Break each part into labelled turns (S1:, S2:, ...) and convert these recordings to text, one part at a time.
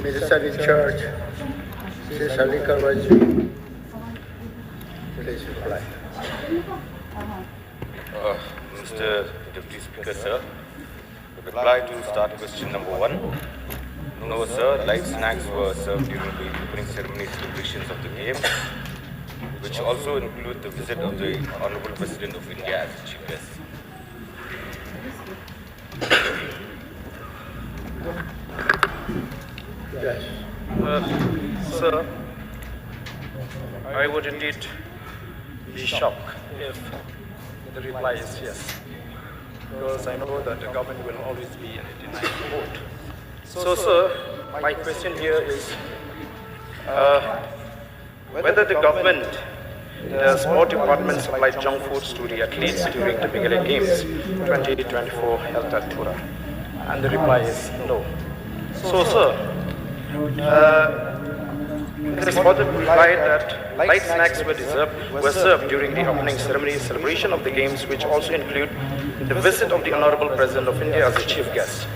S1: Minister in charge, Sri Salika Raju, please reply.
S2: Mr. Deputy Speaker, sir, reply to start question number 1. No, sir, light snacks were served during the opening ceremony celebrations of the game, which also include the visit of the Honorable President of India as chief guest.
S1: Yes.
S3: Sir, I would indeed be shocked if the reply is yes, because I know that the government will always be in a denying mode. So, sir, my question here is whether the government, the sport department supplied junk foods to the athletes during the Meghalaya Games 2024 held at Ther, and the reply is no. So, sir, it is further replied that light snacks were served during the opening ceremony celebration of the games, which also include the visit of the Honorable President of India as a chief guest.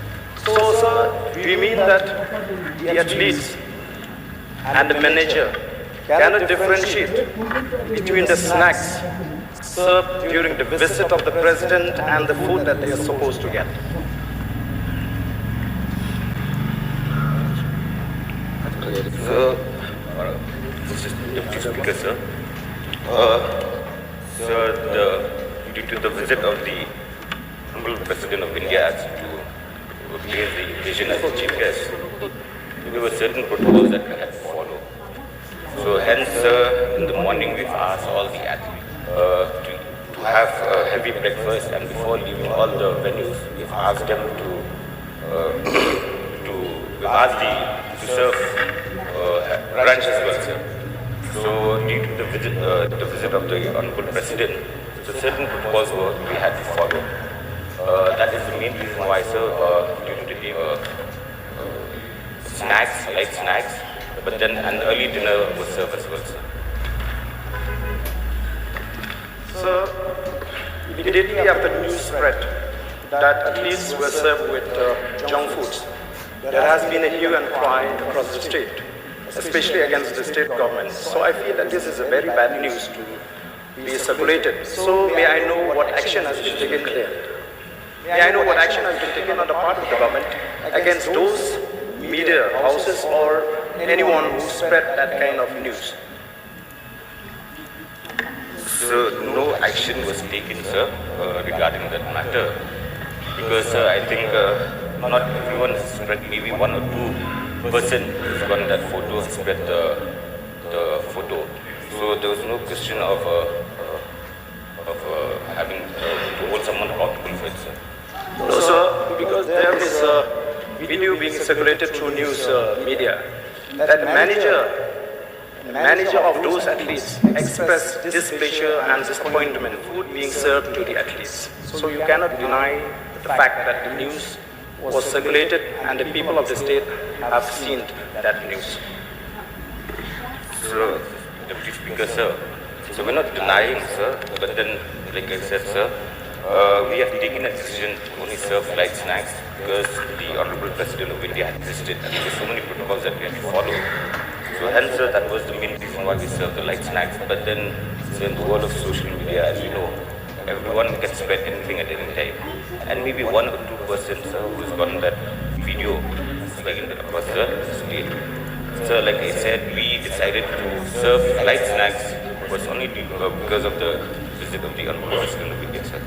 S3: So, sir, do you mean that the athletes and the manager cannot differentiate between the snacks served during the visit of the President and the food that they are supposed to get?
S2: Mr. Deputy Speaker, sir, due to the visit of the Honorable President of India to place the occasion as a chief guest, there were certain protocols that we had to follow. So hence, in the morning we've asked all the athletes to have a heavy breakfast, and before leaving all the venues, we've asked them to serve brunch as well, sir. So due to the visit of the Honorable President, so certain protocols we had to follow. That is the main reason why, sir, due to the snacks, light snacks, but then an early dinner was served as well, sir.
S3: So, immediately after the news spread that athletes were served with junk foods, there has been a hue and cry across the state, especially against the state government. So I feel that this is a very bad news to be circulated. So may I know what action has been taken there? May I know what action has been taken on the part of the government against those media houses or anyone who spread that kind of news?
S2: So no action was taken, sir, regarding that matter, because I think not everyone has spread, maybe one or two person who's gotten that photo has spread the photo. So there was no question of having to hold someone accountable for it, sir.
S3: No, sir, because there is a video being circulated through news media that the manager of those athletes expressed displeasure and disappointment food being served to the athletes. So you cannot deny the fact that the news was circulated and the people of the state have seen that news.
S2: So, Deputy Speaker, sir, so we're not denying, sir, but then, like I said, sir, we have taken a decision to only serve light snacks because the Honorable President of India had visited, and there were so many protocols that we had to follow. So hence, sir, that was the main reason why we served the light snacks. But then, sir, in the world of social media, as you know, everyone can spread anything at any time. And maybe one or two persons, sir, who's gotten that video spreading it across the state. So, like I said, we decided to serve light snacks was only because of the visit of the Honorable President of India, sir.